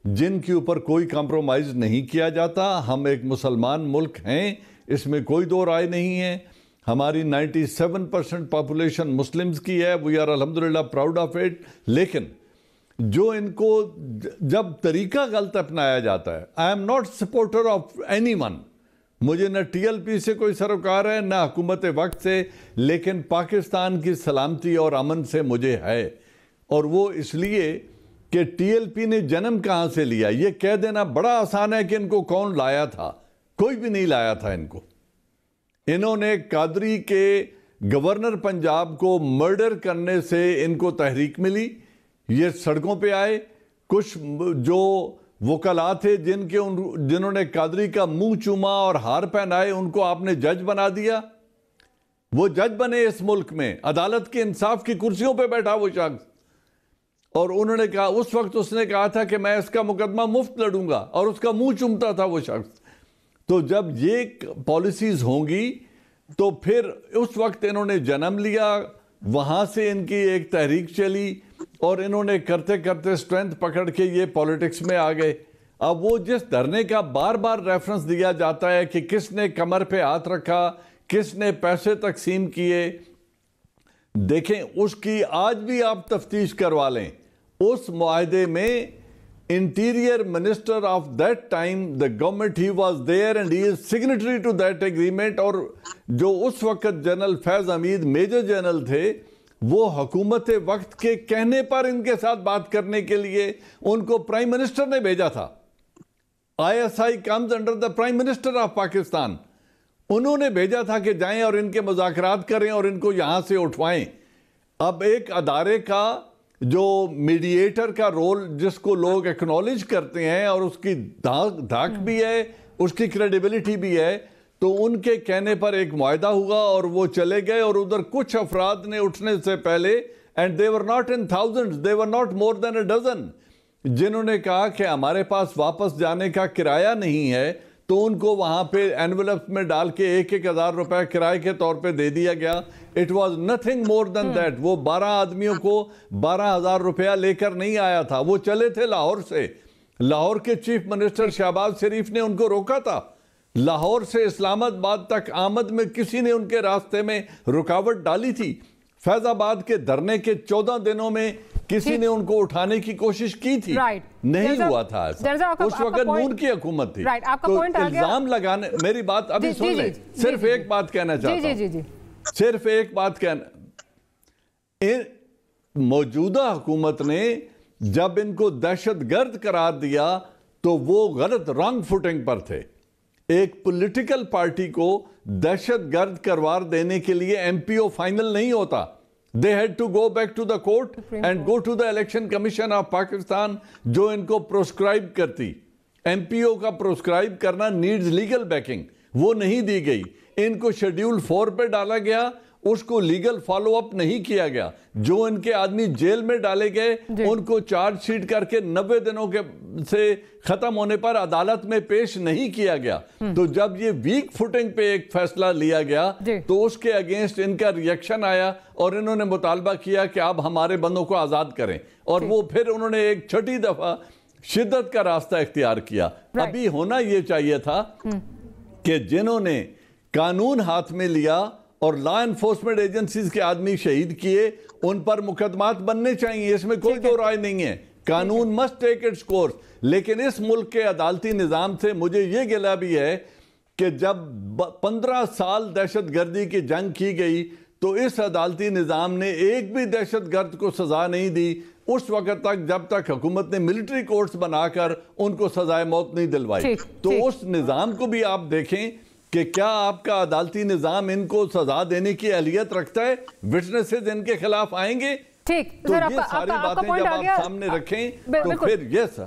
जिनके ऊपर कोई कंप्रोमाइज़ नहीं किया जाता। हम एक मुसलमान मुल्क हैं, इसमें कोई दो राय नहीं है। हमारी 97% पॉपुलेशन मुस्लिम्स की है। वी आर अल्हम्दुलिल्लाह प्राउड ऑफ इट। लेकिन जो इनको जब तरीका गलत अपनाया जाता है, I am not supporter of anyone. मुझे न टीएलपी से कोई सरोकार है न हुकूमत वक्त से, लेकिन पाकिस्तान की सलामती और अमन से मुझे है। और वो इसलिए कि टीएलपी ने जन्म कहाँ से लिया ये कह देना बड़ा आसान है कि इनको कौन लाया था। कोई भी नहीं लाया था इनको। इन्होंने कादरी के गवर्नर पंजाब को मर्डर करने से इनको तहरीक मिली। ये सड़कों पे आए। कुछ जो वकला थे जिन्होंने कादरी का मुंह चूमा और हार पहनाए, उनको आपने जज बना दिया। वो जज बने इस मुल्क में, अदालत के इंसाफ की कुर्सियों पे बैठा वो शख्स। और उन्होंने कहा, उस वक्त उसने कहा था कि मैं इसका मुकदमा मुफ्त लड़ूंगा, और उसका मुंह चूमता था वो शख्स। तो जब ये पॉलिसीज होंगी तो फिर उस वक्त इन्होंने जन्म लिया वहां से इनकी एक तहरीक चली और इन्होंने करते करते स्ट्रेंथ पकड़ के ये पॉलिटिक्स में आ गए। अब वो जिस धरने का बार बार रेफरेंस दिया जाता है कि किसने कमर पे हाथ रखा, किसने पैसे तकसीम किए, देखें उसकी आज भी आप तफ्तीश करवा लें। उस मुआहदे में interior minister of that time the government he was there and he is signatory to that agreement, और जो उस वक्त general Faiz Hamid major general थे वो हुकूमत वक्त के कहने पर इनके साथ बात करने के लिए उनको प्राइम मिनिस्टर ने भेजा था। ISI comes under the prime minister of Pakistan. उन्होंने भेजा था कि जाएं और इनके मुज़ाकरात करें और इनको यहां से उठवाएं। अब एक अदारे का जो मीडिएटर का रोल जिसको लोग एक्नॉलेज करते हैं और उसकी धाक भी है, उसकी क्रेडिबिलिटी भी है, तो उनके कहने पर एक मुआहदा हुआ और वो चले गए। और उधर कुछ अफराद ने उठने से पहले, and they were not in thousands, they were not more than a dozen, जिन्होंने कहा कि हमारे पास वापस जाने का किराया नहीं है, तो उनको वहां पे एनवेलप में डाल के 1-1 हज़ार रुपए किराए के तौर पे दे दिया गया। It was nothing more than that. वो 12 आदमियों को 12,000 रुपया लेकर नहीं आया था, वो चले थे लाहौर से। लाहौर के चीफ मिनिस्टर शहबाज शरीफ ने उनको रोका था। लाहौर से इस्लामाबाद तक आमद में किसी ने उनके रास्ते में रुकावट डाली थी। फैजाबाद के धरने के 14 दिनों में किसी ने उनको उठाने की कोशिश की थी, नहीं हुआ था ऐसा। उस वक्त नून की हुकूमत थी। तो इल्जाम लगाने, मेरी बात अभी सुन ले, सिर्फ एक बात कहना चाहता हूं, सिर्फ एक बात कहना, मौजूदा हुकूमत ने जब इनको दहशतगर्द करार दिया तो वो गलत रॉन्ग फुटिंग पर थे। एक पॉलिटिकल पार्टी को दहशतगर्द करार देने के लिए MPO फाइनल नहीं होता। They had to go back to the court and go to the Election Commission of Pakistan, जो इनको प्रोस्क्राइब करती। MPO का प्रोस्क्राइब करना नीड्स लीगल बैकिंग, वो नहीं दी गई। इनको शेड्यूल 4 पे डाला गया, उसको लीगल फॉलो अप नहीं किया गया। जो इनके आदमी जेल में डाले गए उनको चार्जशीट करके 90 दिनों के से खत्म होने पर अदालत में पेश नहीं किया गया। तो जब ये वीक फुटिंग पे एक फैसला लिया गया तो उसके अगेंस्ट इनका रिएक्शन आया और इन्होंने मुतालबा किया कि आप हमारे बंदों को आजाद करें, और वो फिर उन्होंने एक छठी दफा शिद्दत का रास्ता इख्तियार किया। अभी होना यह चाहिए था कि जिन्होंने कानून हाथ में लिया और लॉ एनफोर्समेंट एजेंसीज के आदमी शहीद किए, उन पर मुकदमात बनने चाहिए, इसमें कोई दो राय नहीं है। कानून मस्ट टेक इट्स कोर्स। लेकिन इस मुल्क के अदालती निज़ाम से मुझे ये गिला भी है कि जब 15 साल दहशतगर्दी की जंग की गई तो इस अदालती निज़ाम ने एक भी दहशतगर्द को सजा नहीं दी उस वक्त तक जब तक हुकूमत ने मिलिट्री कोर्ट्स बनाकर उनको सजाए मौत नहीं दिलवाई। तो उस निज़ाम को भी आप देखें कि क्या आपका अदालती निज़ाम इनको सजा देने की अहलियत रखता है। विटनेसेस इनके खिलाफ आएंगे, ठीक, तो ये सारी बातें जब आप सामने रखें तो फिर यस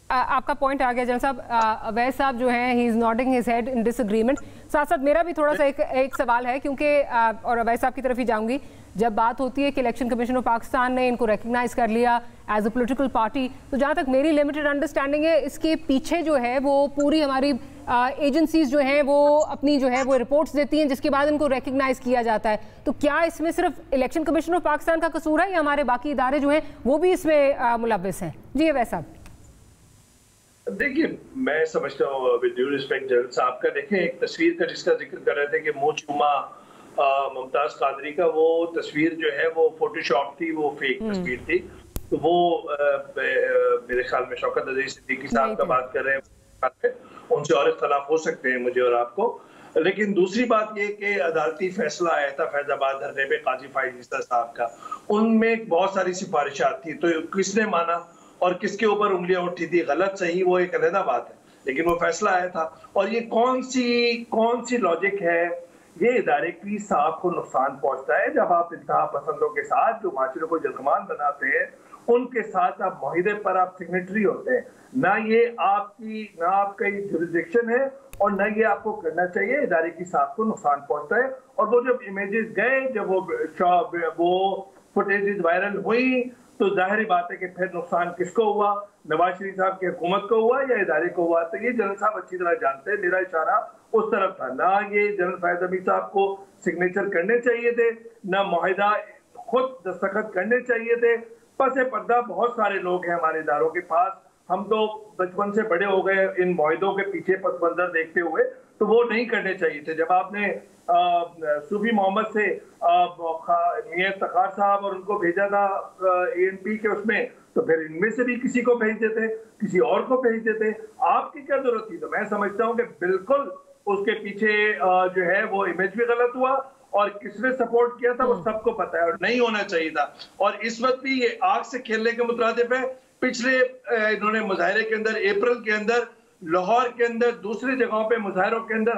आपका पॉइंट आ गया। जनरल साहब, अवैस साहब जो हैं, he is nodding his head in disagreement. साथ साथ मेरा भी थोड़ा सा एक सवाल है, क्योंकि और अवैस साहब की तरफ ही जाऊंगी। जब बात होती है कि इलेक्शन कमीशन ऑफ पाकिस्तान ने इनको रिकग्नाइज कर लिया एज अ पॉलिटिकल पार्टी, तो जहाँ तक मेरी लिमिटेड अंडरस्टैंडिंग है, इसके पीछे जो है वो पूरी हमारी एजेंसीज जो हैं वो अपनी जो है वो रिपोर्ट्स देती हैं, जिसके बाद इनको रिकग्नाइज किया जाता है। तो क्या इसमें सिर्फ इलेक्शन कमीशन ऑफ पाकिस्तान का कसूर है या हमारे बाकी इदारे जो हैं वो भी इसमें मुलव्विस हैं? जी अवैस साहब। देखिए, मैं समझता हूँ विद ड्यू रिस्पेक्ट जनरल साहब का, देखें एक तस्वीर का जिसका जिक्र कर रहे थे कि मुंह चूमा मुमताज कादरी का, वो तस्वीर जो है वो फोटोशॉप थी, वो फेक तस्वीर थी। तो वो मेरे ख्याल में शौकत अजीज सिद्दीकी साहब का बात कर रहे हैं, उनसे और इख्तलाफ हो सकते हैं मुझे और आपको। लेकिन दूसरी बात ये कि अदालती फैसला आया था फैजाबाद धरने पे काजी फाइज ईसा साहब का, उनमें बहुत सारी सिफारिशात थी, तो किसने माना और किसके ऊपर उंगलियां उठी थी, गलत सही वो एक अलग बात है, लेकिन वो फैसला आया था। और ये कौन सी लॉजिक है, ये इदारे की साख को नुकसान पहुंचता है जब आप इंतहा पसंदों के साथ जो माशरे को जल्दमान बनाते हैं उनके साथ आप मुआहदे पर आप सिग्नेटरी होते हैं। ना ये आपका जुरिसडिक्शन है और ना ये आपको करना चाहिए, इदारे की साख को नुकसान पहुंचता है। और वो जब इमेजेस गए, जब वो फुटेजेस वायरल हुई, तो जाहिर बात है कि फिर नुकसान किसको हुआ, नवाज शरीफ साहब की हुकूमत को हुआ या इदारे को हुआ। तो ये जनरल साहब अच्छी तरह जानते हैं, मेरा इशारा उस तरफ था। ना ये जनरल फैज हमीद साहब को सिग्नेचर करने चाहिए थे, ना मुआहिदा खुद दस्तखत करने चाहिए थे। पसे पर्दा बहुत सारे लोग हैं हमारे इदारों के पास, हम तो बचपन से बड़े हो गए इन मुआहिदों के पीछे पस मंजर देखते हुए, तो वो नहीं करने चाहिए थे। जब आपने सूफी मोहम्मद से मियां इफ्तिखार साहब और उनको भेजा था ANP के उसमें, तो फिर इनमें से भी किसी को भेज देते, किसी और को भेज देते, आपकी क्या जरूरत थी? तो मैं समझता हूँ कि बिल्कुल उसके पीछे जो है वो इमेज भी गलत हुआ, और किसने सपोर्ट किया था वो सबको पता है, और नहीं होना चाहिए था। और इस वक्त भी ये आग से खेलने के मुतरादिफ है। पिछले इन्होंने मुजाहरे के अंदर, अप्रैल के अंदर, लाहौर के अंदर, दूसरी जगहों पे मुजाहरों के अंदर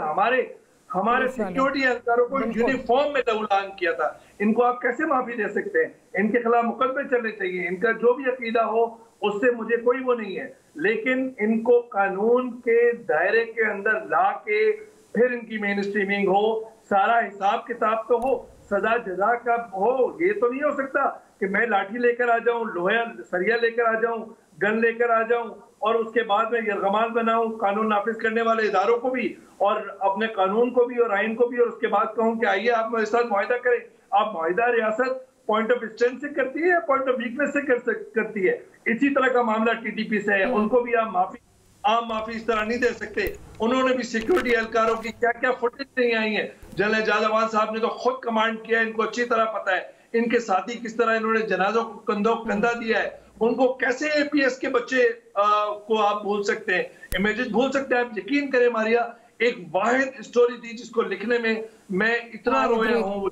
हमारे सिक्योरिटी एहलकारों को यूनिफॉर्म में लहूलान किया था। इनको आप कैसे माफी दे सकते हैं? इनके खिलाफ मुकदमे चलने चाहिए। इनका जो भी अकीदा हो उससे मुझे कोई वो नहीं है, लेकिन इनको कानून के दायरे के अंदर ला के फिर इनकी मेन स्ट्रीमिंग हो, सारा हिसाब किताब तो हो, सजा जजा का हो। ये तो नहीं हो सकता कि मैं लाठी लेकर आ जाऊं, लोहा सरिया लेकर आ जाऊं, गन लेकर आ जाऊं और उसके बाद में यरगमाल बनाऊं कानून नाफिज करने वाले इदारों को भी और अपने कानून को भी और आइन को भी, और उसके बाद कहूं कि आइए आप मेरे साथ मुआहिदा करें। आप मुआहिदा रियासत पॉइंट ऑफ स्ट्रेंथ से करती है या पॉइंट ऑफ वीकनेस से करती है? इसी तरह का मामला TTP से है। उनको भी आप आम माफी इस तरह नहीं दे सकते। उन्होंने भी सिक्योरिटी एहलकारों की क्या क्या फुटेज नहीं आई है। जनरल जादवान साहब ने तो खुद कमांड किया, इनको अच्छी तरह पता है इनके साथी किस तरह इन्होंने जनाजों को कंधा दिया है। उनको कैसे APS के बच्चे को आप भूल सकते हैं, इमेजेस भूल सकते हैं? आप यकीन करें मारिया, एक वाहिद स्टोरी थी जिसको लिखने में मैं इतना रोया हूँ।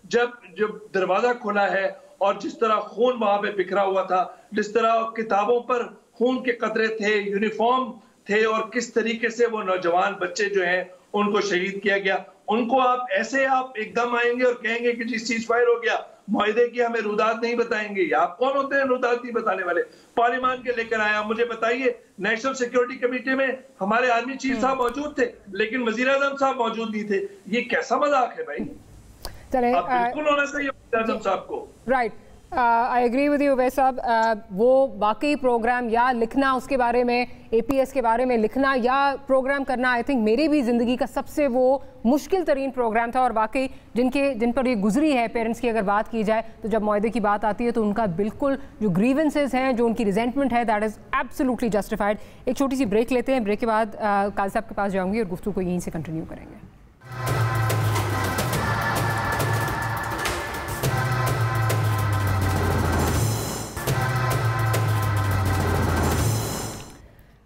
जब दरवाजा खुला है और जिस तरह खून वहां पे बिखरा हुआ था, जिस तरह किताबों पर खून के कतरे थे, यूनिफॉर्म थे, और किस तरीके से वो नौजवान बच्चे जो हैं उनको शहीद किया गया। उनको आप ऐसे आप एकदम आएंगे और कहेंगे कि जी सीज फायर हो गया, मुआहिदे की हमें रुदात नहीं बताएंगे? आप कौन होते हैं रुदात नहीं बताने वाले? पार्लियामान के लेकर आया, मुझे बताइए, नेशनल सिक्योरिटी कमेटी में हमारे आर्मी चीफ साहब मौजूद थे लेकिन वजीर आजम साहब मौजूद नहीं थे। ये कैसा मजाक है भाई? चले बिल्कुल होना चाहिए वजीर आजम साहब को। Right, I agree with you Awais साहब। वो बाकी प्रोग्राम या लिखना, उसके बारे में APS के बारे में लिखना या प्रोग्राम करना, आई थिंक मेरी भी ज़िंदगी का सबसे वो मुश्किल तरीन प्रोग्राम था। और वाकई जिन पर ये गुजरी है पेरेंट्स की अगर बात की जाए, तो जब मुआहिदे की बात आती है तो उनका बिल्कुल जो ग्रीवेंसेस हैं, जो उनकी रिजेंटमेंट है, दैट इज़ एब्सोल्युटली जस्टिफाइड। एक छोटी सी ब्रेक लेते हैं, ब्रेक के बाद काजी साहब के पास जाऊँगी और गुफ्तगू को यहीं से कंटिन्यू करेंगे।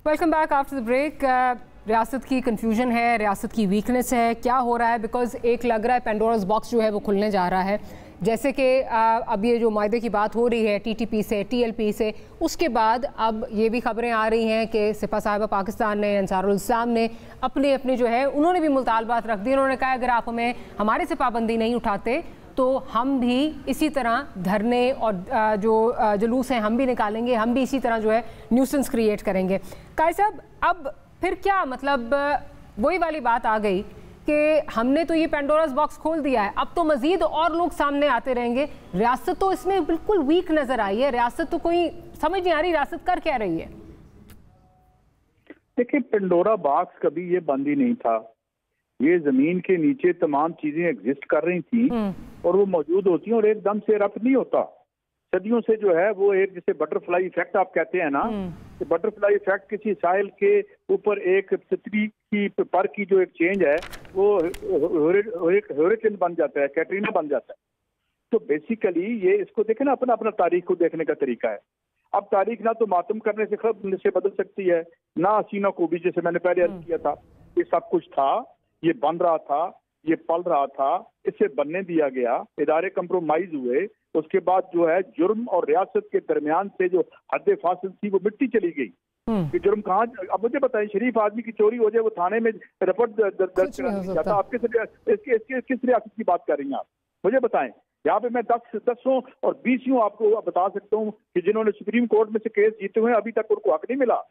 Welcome back after the break. रियासत की कन्फ्यूजन है, रियासत की वीकनेस है, क्या हो रहा है? बिकॉज एक लग रहा है पेंडोरास बॉक्स जो है वो खुलने जा रहा है। जैसे कि अब ये जो मुआहिदे की बात हो रही है TTP से, TLP से, उसके बाद अब ये भी खबरें आ रही हैं कि सिपा साहिबा पाकिस्तान ने, अंसारुल इस्लाम ने अपने जो है उन्होंने भी मुतालबात रख दिए। उन्होंने कहा अगर आप हमारे से पाबंदी नहीं उठाते तो हम भी इसी तरह धरने और जो जुलूस हैं हम भी निकालेंगे, हम भी इसी तरह जो है न्यूसेंस क्रिएट करेंगे। काजी साहब, अब फिर क्या मतलब वही वाली बात आ गई कि हमने तो ये पेंडोरास बॉक्स खोल दिया है, अब तो मजीद और लोग सामने आते रहेंगे। रियासत तो इसमें बिल्कुल वीक नजर आई है, रियासत तो कोई समझ नहीं आ रही रियासत कर क्या रही है। देखिए, पेंडोरा बॉक्स कभी ये बंद ही नहीं था। ये जमीन के नीचे तमाम चीजें एग्जिस्ट कर रही थी और वो मौजूद होती हैं और एकदम से रफ्त नहीं होता। सदियों से जो है वो एक जैसे बटरफ्लाई इफेक्ट आप कहते हैं ना, तो बटरफ्लाई इफेक्ट किसी साइल के ऊपर एक तितली की पर की जो एक चेंज है वो हरिकेन बन जाता है, कैटरीना बन जाता है। तो बेसिकली ये इसको देखें ना, अपना अपना तारीख को देखने का तरीका है। अब तारीख ना तो मातम करने से बदल सकती है, ना हसीना को भी, जैसे मैंने पहले अर्ज किया था, ये सब कुछ था, ये बन रहा था, ये पल रहा था, इसे बनने दिया गया, इदारे कंप्रोमाइज हुए, उसके बाद जो है जुर्म और रियासत के दरमियान से जो हद फासिल थी वो मिट्टी चली गई। कि जुर्म कहाँ, अब मुझे बताएं, शरीफ आदमी की चोरी हो जाए वो थाने में रिपोर्ट दर्ज कराता, आप किस रियासत की बात कर रही हैं आप? मुझे बताएं। यहाँ पे मैं 10 और 20 आपको बता सकता हूँ कि जिन्होंने सुप्रीम कोर्ट में से केस जीते हुए अभी तक उनको हक नहीं मिला,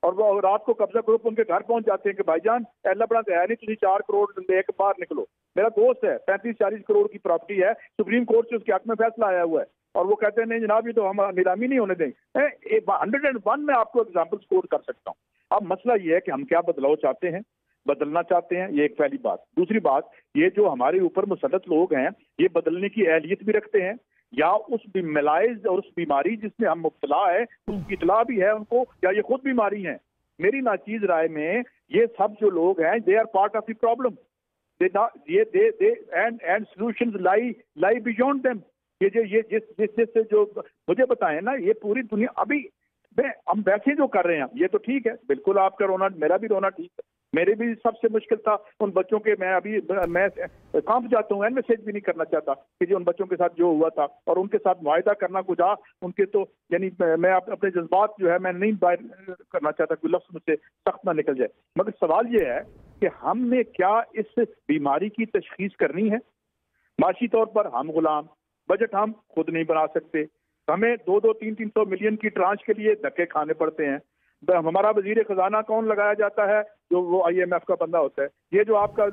और वो रात को कब्जा ग्रुप उनके घर पहुंच जाते हैं कि भाईजान एला बड़ा है नहीं, तुझे 4 करोड़ लेके बाहर निकलो। मेरा दोस्त है, 35-40 करोड़ की प्रॉपर्टी है, सुप्रीम कोर्ट से उसके हक में फैसला आया हुआ है, और वो कहते हैं नहीं जनाब ये तो हम नीलामी नहीं होने देंगे। 101 में आपको एग्जाम्पल कोट कर सकता हूँ। अब मसला ये है कि हम क्या बदलाव चाहते हैं। बदलना चाहते हैं, ये एक पहली बात। दूसरी बात, ये जो हमारे ऊपर मुसल्लत लोग हैं ये बदलने की अहलियत भी रखते हैं, या उस मलाइज और उस बीमारी जिसमें हम मुब्तला है उसकी इतला भी है उनको, या ये खुद बीमारी है। मेरी नाचीज राय में ये सब जो लोग हैं they are part of the problem, and solutions lie beyond them. ये जिस जो मुझे बताएं ना, ये पूरी दुनिया अभी हम वैसे जो कर रहे हैं ये तो ठीक है, बिल्कुल आपका रोना मेरा भी रोना ठीक है। मेरे भी सबसे मुश्किल था उन बच्चों के, मैं कांप जाता हूँ, मैसेज भी नहीं करना चाहता कि जो उन बच्चों के साथ जो हुआ था और उनके साथ मुआहिदा करना कुछ उनके तो यानी मैं अपने जज्बात जो है मैं नहीं बाहर करना चाहता, कोई लफ्ज मुझसे सख्त ना निकल जाए। मगर सवाल ये है कि हमने क्या इस बीमारी की तशखीस करनी है? माशी तौर पर हम गुलाम, बजट हम खुद नहीं बना सकते, हमें 200-300 मिलियन की ट्रांच के लिए धक्के खाने पड़ते हैं। हमारा वजीर खजाना कौन लगाया जाता है? जो वो IMF का बंदा होता है। ये जो आपका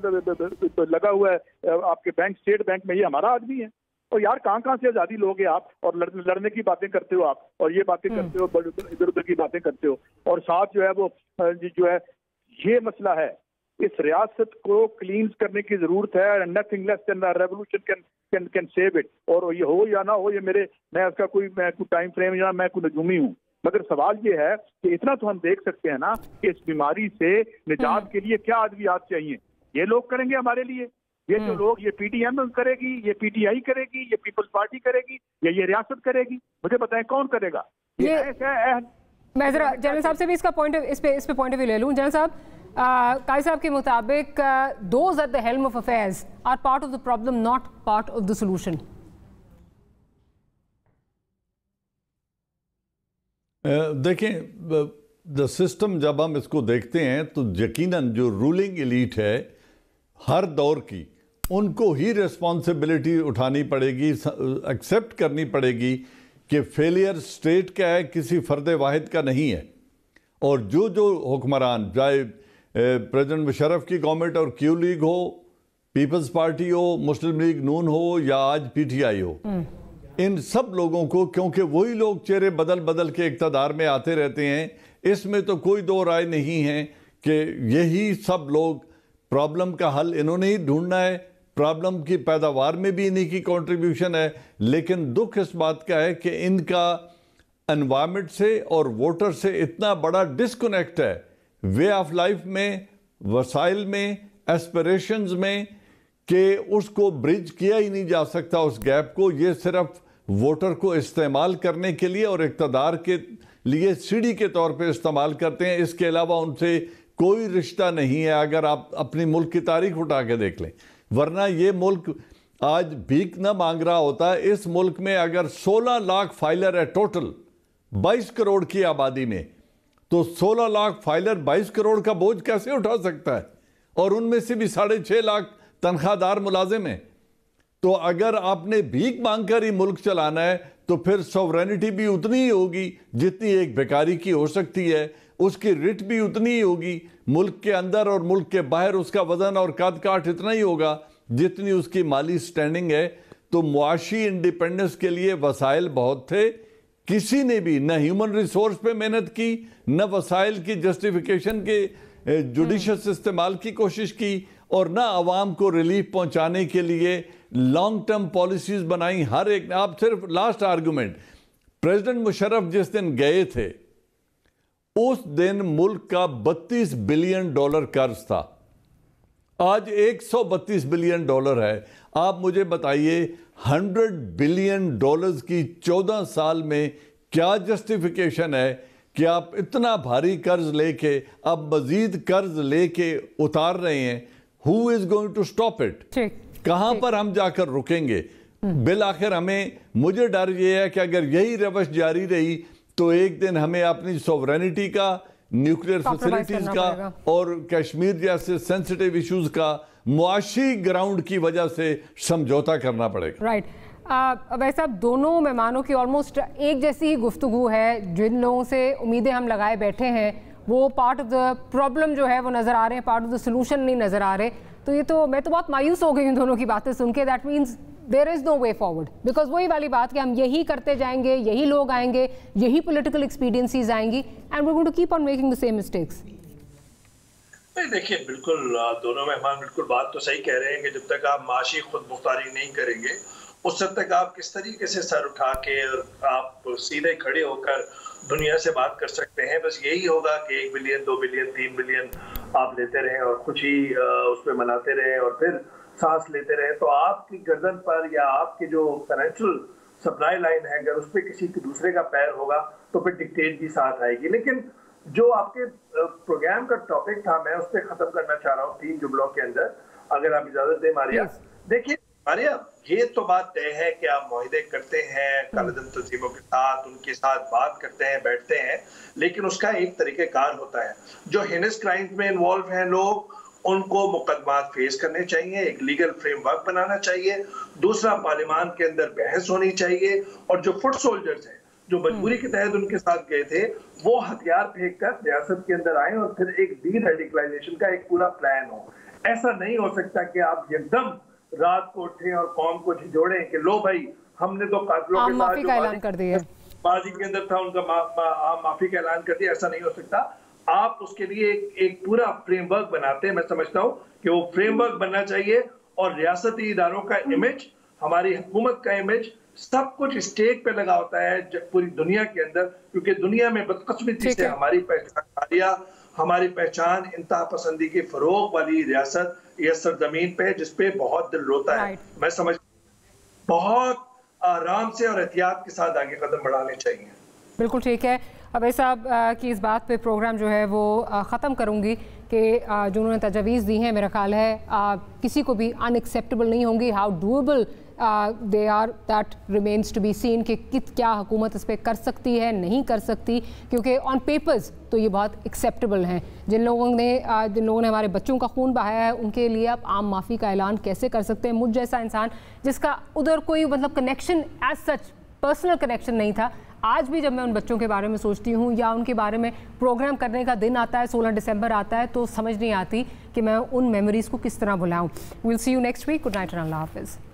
लगा हुआ है आपके बैंक, स्टेट बैंक में, ये हमारा आदमी है। और यार कहाँ से आज़ादी लोगे आप, और लड़ने की बातें करते हो आप, और ये बातें करते हो, इधर उधर की बातें करते हो। और साथ जो है वो जो है ये मसला है, इस रियासत को क्लींस करने की जरूरत है। Nothing less than revolution can save it. और ये हो या ना हो, ये मैं उसका कोई टाइम फ्रेम या मैं कोई नजूमी हूँ, मगर सवाल ये है कि इतना तो हम देख सकते हैं ना कि इस बीमारी से निजात के लिए क्या अद्वियात चाहिए, ये लोग करेंगे हमारे लिए। ये जो लोग, ये PTM करेगी, ये PTI करेगी, ये पीपल्स पार्टी करेगी, या ये रियासत करेगी? मुझे बताएं कौन करेगा? मैं जरा जनरल साहब से भी इसका इस पे पॉइंट ऑफ व्यू ले लूं। जनरल साहब, काजी साहब के मुताबिक those at the helm of affairs are part of the problem, not part of the solution. देखें, द सिस्टम जब हम इसको देखते हैं तो यकीनन जो रूलिंग एलीट है हर दौर की, उनको ही रिस्पॉन्सिबिलिटी उठानी पड़ेगी, एक्सेप्ट करनी पड़ेगी कि फेलियर स्टेट का है, किसी फर्द वाहिद का नहीं है। और जो हुक्मरान, चाहे प्रेसिडेंट मुशर्रफ की गवर्नमेंट और क्यू लीग हो, पीपल्स पार्टी हो, मुस्लिम लीग नून हो, या आज PTI हो, इन सब लोगों को, क्योंकि वही लोग चेहरे बदल बदल के इक़्तिदार में आते रहते हैं, इसमें तो कोई दो राय नहीं है कि यही सब लोग, प्रॉब्लम का हल इन्होंने ही ढूंढना है, प्रॉब्लम की पैदावार में भी इन्हीं की कंट्रीब्यूशन है। लेकिन दुख इस बात का है कि इनका एनवायरनमेंट से और वोटर से इतना बड़ा डिस्कनेक्ट है, वे ऑफ लाइफ में, वसाइल में, एस्पिरेशंस में, कि उसको ब्रिज किया ही नहीं जा सकता उस गैप को। ये सिर्फ वोटर को इस्तेमाल करने के लिए और इक़्तिदार के लिए सीढ़ी के तौर पे इस्तेमाल करते हैं, इसके अलावा उनसे कोई रिश्ता नहीं है। अगर आप अपनी मुल्क की तारीख उठा के देख लें, वरना ये मुल्क आज भीख न मांग रहा होता। इस मुल्क में अगर 16 लाख फाइलर है टोटल 22 करोड़ की आबादी में, तो 16 लाख फाइलर 22 करोड़ का बोझ कैसे उठा सकता है? और उनमें से भी 6.5 लाख तनख्वाहदार मुलाजिम हैं। तो अगर आपने भीख मांगकर ही मुल्क चलाना है तो फिर सॉवरेनिटी भी उतनी ही होगी जितनी एक बेकारी की हो सकती है, उसकी रिट भी उतनी ही होगी, मुल्क के अंदर और मुल्क के बाहर उसका वजन और कद काठ इतना ही होगा जितनी उसकी माली स्टैंडिंग है। तो मुआशी इंडिपेंडेंस के लिए वसाइल बहुत थे, किसी ने भी न ह्यूमन रिसोर्स पे मेहनत की, न वसाइल की जस्टिफिकेशन के जुडिशियस इस्तेमाल की कोशिश की, और ना आवाम को रिलीफ पहुंचाने के लिए लॉन्ग टर्म पॉलिसीज बनाई। हर एक, आप सिर्फ लास्ट आर्गुमेंट, प्रेसिडेंट मुशर्रफ जिस दिन गए थे उस दिन मुल्क का $32 बिलियन कर्ज था, आज $132 बिलियन है। आप मुझे बताइए $100 बिलियन की 14 साल में क्या जस्टिफिकेशन है कि आप इतना भारी कर्ज लेके अब मजीद कर्ज लेके उतार रहे हैं? Who is going to stop it? कहां पर हम जाकर रुकेंगे? बिल आखिर मुझे डर ये है कि अगर यही रवश जारी रही तो एक दिन हमें अपनी सॉवरेनिटी का, न्यूक्लियर फैसिलिटीज का और कश्मीर जैसे सेंसिटिव इश्यूज का मुआशी ग्राउंड की वजह से समझौता करना पड़ेगा। राइट। वैसे अब दोनों मेहमानों की ऑलमोस्ट एक जैसी ही गुफ्तगू है। जिन लोगों से उम्मीदें हम लगाए बैठे हैं वो पार्ट ऑफ द प्रॉब्लम जो है वो नज़र आ रहे हैं, पार्ट ऑफ द सोल्यूशन नहीं नज़र आ रहे। तो ये तो मैं तो बहुत मायूस हो गई हूँ दोनों की बातें सुन के। That means there is no way forward, because वही वाली बात कि हम यही करते जाएंगे, यही लोग आएंगे, यही पॉलिटिकल एक्सपीडियंसीज आएंगी, and we are going to keep on making the same mistakes. नहीं, देखिए बिल्कुल दोनों मेहमान बिल्कुल बात तो सही कह रहे हैं कि जब तक आप माशी खुद मुख्तारी नहीं करेंगे उस तक आप किस तरीके से सर उठा के आप सीधे खड़े होकर दुनिया से बात कर सकते हैं। बस यही होगा कि 1 बिलियन 2 बिलियन 3 बिलियन आप लेते रहें और खुशी उस पर मनाते रहें और फिर सांस लेते रहें, तो आपकी गर्दन पर या आपकी जो फाइनेंशियल सप्लाई लाइन है अगर उस पर किसी दूसरे का पैर होगा तो फिर डिक्टेट भी साथ आएगी। लेकिन जो आपके प्रोग्राम का टॉपिक था मैं उस पर खत्म करना चाह रहा हूँ 3 जुमलों के अंदर, अगर आप इजाजत दें मारिया। देखिए मारिया, ये तो बात तय है कि आप मुआहदे करते हैं कालेदम तंजीमों के साथ, उनके साथ बात करते हैं, बैठते हैं, लेकिन उसका एक तरीक़ेकार होता है। जो हेनस क्राइम्स में इन्वॉल्व हैं लोग, उनको मुकदमात फेस करने चाहिए, एक लीगल फ्रेमवर्क बनाना चाहिए। दूसरा, पार्लियामान के अंदर बहस होनी चाहिए और जो फुट सोल्जर्स हैं जो मजबूरी के तहत उनके साथ गए थे वो हथियार फेंक कर रियासत के अंदर आए और फिर एक डी रेडिकलाइजेशन का एक पूरा प्लान हो। ऐसा नहीं हो सकता कि आप एकदम रात को उठे और कौम को झिझोड़े कि लो भाई हमने तो कातिलों के साथ का ऐलान कर दिया, बाजी के अंदर था उनका माफी का ऐलान कर दिया। ऐसा नहीं हो सकता। आप उसके लिए एक पूरा फ्रेमवर्क बनाते हैं। मैं समझता हूँ कि वो फ्रेमवर्क बनना चाहिए और रियासती इदारों का इमेज, हमारी हुकूमत का इमेज, सब कुछ स्टेज पे लगा होता है पूरी दुनिया के अंदर, क्योंकि दुनिया में बदकिस्मती से हमारी पहचान इंतहा पसंदी के फरोग वाली रियासत या सरजमीन पे जिसपे बहुत दिल रोता है। मैं समझ बहुत आराम से और एहतियात के साथ आगे कदम बढ़ाने चाहिए। बिल्कुल ठीक है। अवैस साहब की इस बात पे प्रोग्राम जो है वो ख़त्म करूँगी कि जो उन्होंने तजवीज़ दी हैं मेरा ख्याल है किसी को भी अनएक्सेप्टेबल नहीं होंगी। How doable they are that remains to be seen कि क्या हुकूमत इस पर कर सकती है, नहीं कर सकती, क्योंकि ऑन पेपर्स तो ये बहुत एक्सेप्टेबल हैं। जिन लोगों ने हमारे बच्चों का खून बहाया है उनके लिए आप आम माफ़ी का ऐलान कैसे कर सकते हैं? मुझ जैसा इंसान जिसका उधर कोई मतलब connection as such personal connection नहीं था, आज भी जब मैं उन बच्चों के बारे में सोचती हूँ या उनके बारे में प्रोग्राम करने का दिन आता है, 16 दिसंबर आता है, तो समझ नहीं आती कि मैं उन मेमोरीज़ को किस तरह भुलाऊँ। Will see you next week. Good night and अल्लाह हाफिज़।